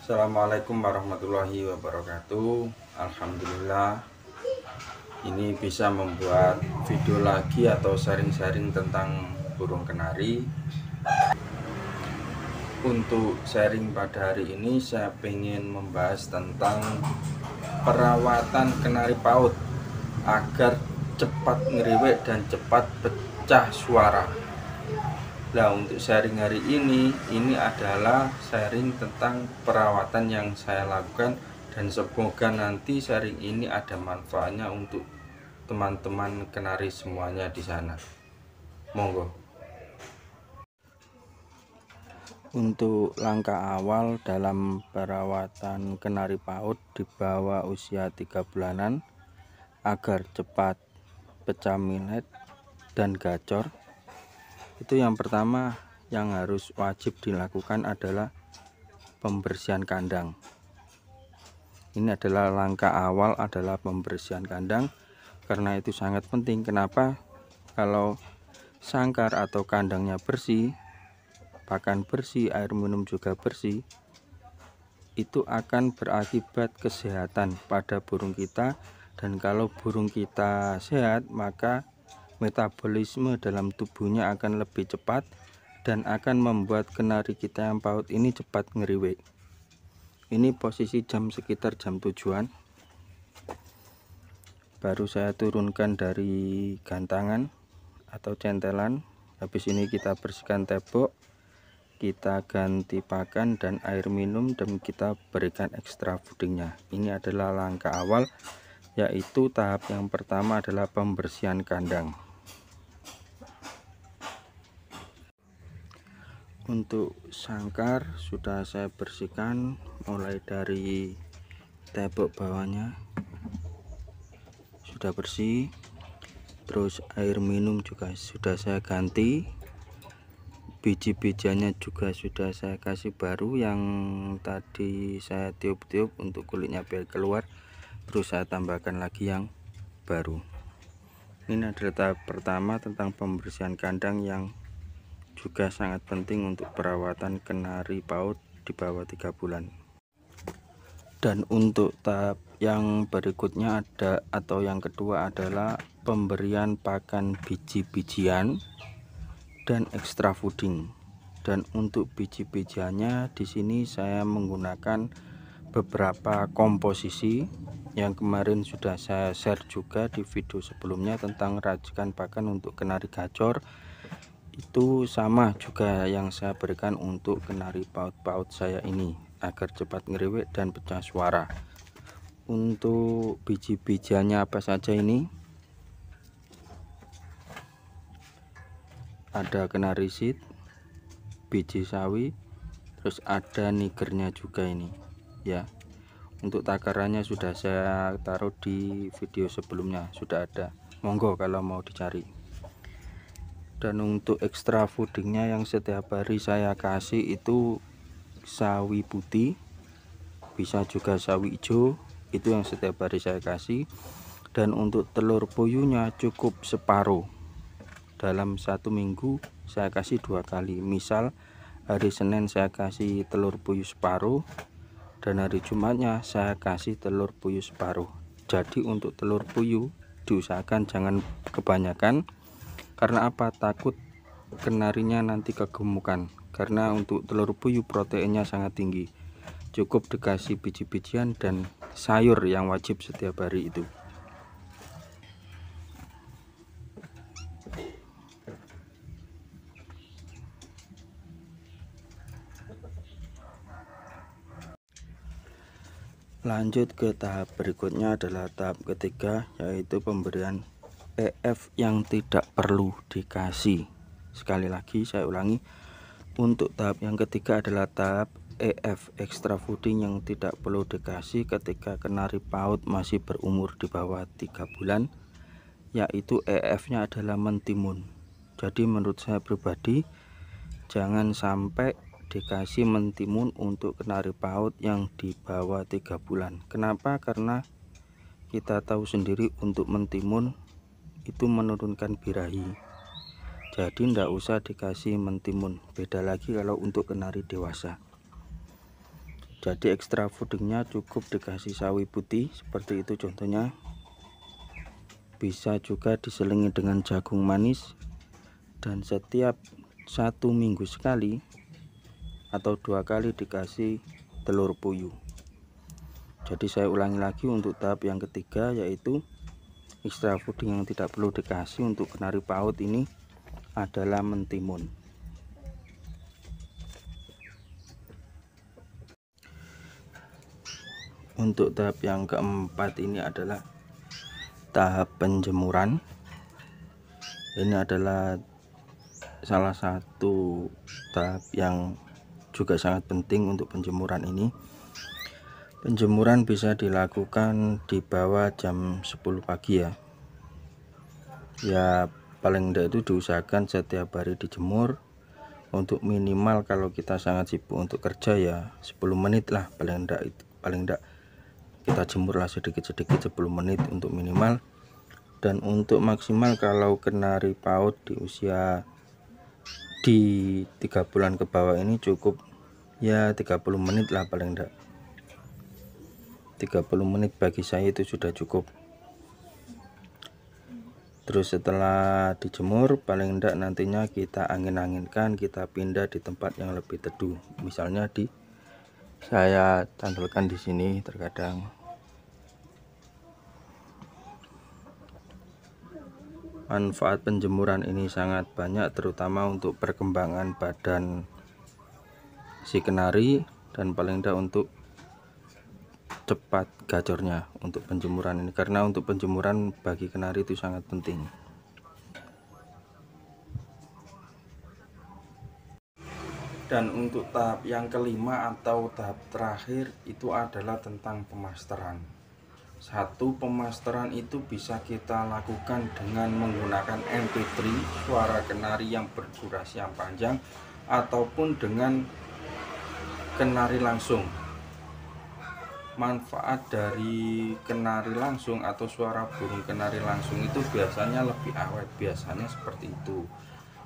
Assalamualaikum warahmatullahi wabarakatuh. Alhamdulillah, ini bisa membuat video lagi atau sharing-sharing tentang burung kenari. Untuk sharing pada hari ini saya ingin membahas tentang perawatan kenari paut agar cepat ngeriwek dan cepat pecah suara. Nah, untuk sharing hari ini adalah sharing tentang perawatan yang saya lakukan, dan semoga nanti sharing ini ada manfaatnya untuk teman-teman kenari semuanya di sana. Monggo. Untuk langkah awal dalam perawatan kenari paut di bawah usia 3 bulanan agar cepat pecah millet dan gacor, itu yang pertama yang harus wajib dilakukan adalah pembersihan kandang. Ini adalah langkah awal, adalah pembersihan kandang, karena itu sangat penting. Kenapa? Kalau sangkar atau kandangnya bersih, pakan bersih, air minum juga bersih, itu akan berakibat kesehatan pada burung kita. Dan kalau burung kita sehat, maka metabolisme dalam tubuhnya akan lebih cepat dan akan membuat kenari kita yang paut ini cepat ngeriwek. Ini posisi jam sekitar jam 7-an. Baru saya turunkan dari gantangan atau centelan. Habis ini kita bersihkan tembok, kita ganti pakan dan air minum, dan kita berikan ekstra foodingnya. Ini adalah langkah awal, yaitu tahap yang pertama adalah pembersihan kandang. Untuk sangkar sudah saya bersihkan mulai dari tembok bawahnya sudah bersih, terus air minum juga sudah saya ganti, biji-bijiannya juga sudah saya kasih baru, yang tadi saya tiup-tiup untuk kulitnya biar keluar, terus saya tambahkan lagi yang baru. Ini adalah tahap pertama tentang pembersihan kandang yang juga sangat penting untuk perawatan kenari paut di bawah 3 bulan. Dan untuk tahap yang berikutnya yang kedua adalah pemberian pakan biji-bijian dan ekstra fooding. Dan untuk biji-bijiannya di sini saya menggunakan beberapa komposisi yang kemarin sudah saya share juga di video sebelumnya tentang racikan pakan untuk kenari gacor. Itu sama juga yang saya berikan untuk kenari paut-paut saya ini agar cepat ngeriwek dan pecah suara. Untuk biji-bijiannya apa saja ini? Ada kenari seed, biji sawi, terus ada nigernya juga ini ya. Untuk takarannya sudah saya taruh di video sebelumnya, sudah ada, monggo kalau mau dicari. Dan untuk ekstra foodingnya yang setiap hari saya kasih itu sawi putih, bisa juga sawi hijau, itu yang setiap hari saya kasih. Dan untuk telur puyuhnya cukup separuh. Dalam 1 minggu saya kasih 2 kali. Misal hari Senin saya kasih telur puyuh separuh, dan hari Jumatnya saya kasih telur puyuh separuh. Jadi untuk telur puyuh diusahakan jangan kebanyakan. Karena apa? Takut kenarinya nanti kegemukan. Karena untuk telur puyuh proteinnya sangat tinggi. Cukup dikasih biji-bijian dan sayur yang wajib setiap hari itu. Lanjut ke tahap berikutnya adalah tahap ketiga, yaitu pemberian EF yang tidak perlu dikasih. Sekali lagi saya ulangi, untuk tahap yang ketiga adalah tahap EF, extra fooding, yang tidak perlu dikasih ketika kenari paut masih berumur di bawah 3 bulan, yaitu EF nya adalah mentimun. Jadi menurut saya pribadi jangan sampai dikasih mentimun untuk kenari paut yang di bawah 3 bulan. Kenapa? Karena kita tahu sendiri untuk mentimun itu menurunkan birahi. Jadi tidak usah dikasih mentimun. Beda lagi kalau untuk kenari dewasa. Jadi ekstra foodingnya cukup dikasih sawi putih seperti itu contohnya. Bisa juga diselingi dengan jagung manis, dan setiap 1 minggu sekali atau 2 kali dikasih telur puyuh. Jadi saya ulangi lagi untuk tahap yang ketiga, yaitu ekstra fooding yang tidak perlu dikasih untuk kenari PAUD ini adalah mentimun. Untuk tahap yang keempat ini adalah tahap penjemuran. Ini adalah salah satu tahap yang juga sangat penting untuk penjemuran ini. Penjemuran bisa dilakukan di bawah jam 10 pagi ya. Ya paling tidak itu diusahakan setiap hari dijemur. Untuk minimal kalau kita sangat sibuk untuk kerja ya 10 menit lah paling tidak kita jemurlah sedikit-sedikit 10 menit untuk minimal. Dan untuk maksimal kalau kenari PAUD di usia di 3 bulan ke bawah ini cukup ya 30 menit lah paling enggak. 30 menit bagi saya itu sudah cukup. Terus setelah dijemur paling enggak nantinya kita angin-anginkan, kita pindah di tempat yang lebih teduh. Misalnya saya cantelkan di sini terkadang. Manfaat penjemuran ini sangat banyak, terutama untuk perkembangan badan si kenari dan paling tidak untuk cepat gacornya untuk penjemuran ini, karena untuk penjemuran bagi kenari itu sangat penting. Dan untuk tahap yang kelima atau tahap terakhir itu adalah tentang pemasteran. Satu, pemasteran itu bisa kita lakukan dengan menggunakan MP3 suara kenari yang berdurasi yang panjang ataupun dengan kenari langsung. Manfaat dari kenari langsung atau suara burung kenari langsung itu biasanya lebih awet, biasanya seperti itu.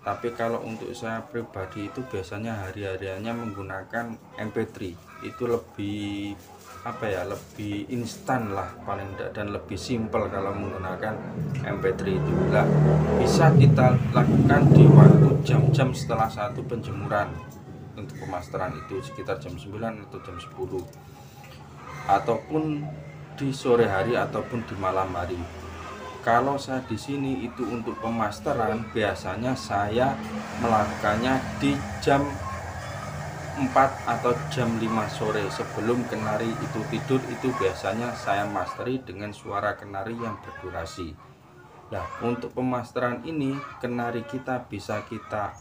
Tapi kalau untuk saya pribadi itu biasanya hari-hariannya menggunakan MP3 itu lebih lebih instan lah paling tidak, dan lebih simpel kalau menggunakan MP3 itu. Nah, bisa kita lakukan di waktu jam-jam setelah satu penjemuran untuk pemasteran itu sekitar jam 9 atau jam 10 ataupun di sore hari ataupun di malam hari. Kalau saya di sini itu untuk pemasteran biasanya saya melakukannya di jam 4 atau jam 5 sore sebelum kenari itu tidur. Itu biasanya saya masteri dengan suara kenari yang berdurasi. Nah, untuk pemasteran ini kenari kita bisa kita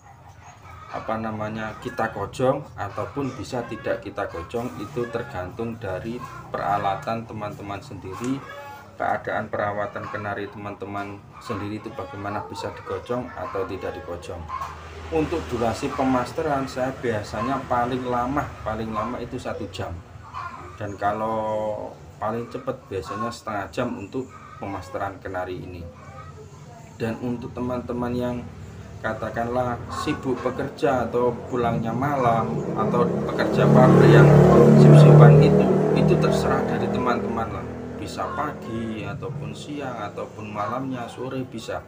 kita kojong ataupun bisa tidak kita kojong, itu tergantung dari peralatan teman-teman sendiri, keadaan perawatan kenari teman-teman sendiri itu bagaimana, bisa dikojong atau tidak dikojong. Untuk durasi pemasteran saya biasanya paling lama itu 1 jam, dan kalau paling cepat biasanya setengah jam untuk pemasteran kenari ini. Dan untuk teman-teman yang katakanlah sibuk bekerja atau pulangnya malam atau pekerja pabrik yang sip-sipan itu terserah dari teman-teman lah, bisa pagi ataupun siang ataupun malamnya sore bisa.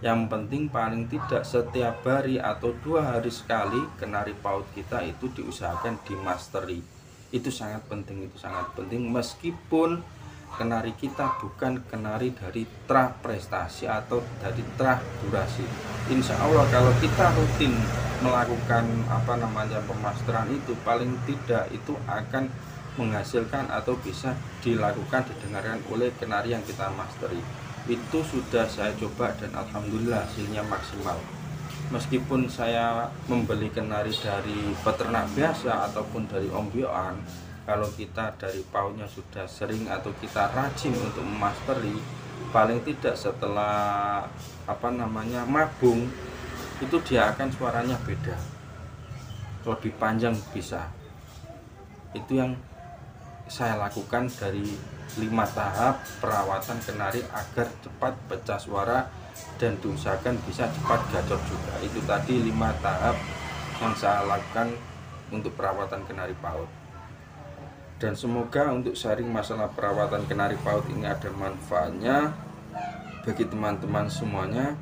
Yang penting paling tidak setiap hari atau 2 hari sekali kenari PAUD kita itu diusahakan dimasteri. Itu sangat penting, meskipun kenari kita bukan kenari dari trah prestasi atau dari trah durasi. Insya Allah kalau kita rutin melakukan pemasteran itu paling tidak itu akan menghasilkan atau bisa dilakukan, didengarkan oleh kenari yang kita masteri. Itu sudah saya coba dan alhamdulillah hasilnya maksimal. Meskipun saya membeli kenari dari peternak biasa ataupun dari ombyoan, kalau kita dari PAUD-nya sudah sering atau kita rajin untuk memasteri, paling tidak setelah mabung itu dia akan suaranya beda, lebih panjang bisa. Itu yang saya lakukan dari 5 tahap perawatan kenari agar cepat pecah suara dan diusahakan bisa cepat gacor juga. Itu tadi 5 tahap yang saya lakukan untuk perawatan kenari PAUD. Dan semoga untuk sharing masalah perawatan kenari paut ini ada manfaatnya bagi teman-teman semuanya.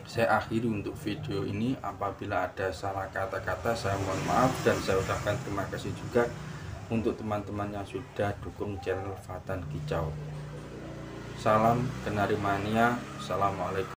Saya akhiri untuk video ini. Apabila ada salah kata-kata, saya mohon maaf, dan saya ucapkan terima kasih juga untuk teman-teman yang sudah dukung channel Fatan Kicau. Salam Kenari Mania. Assalamualaikum.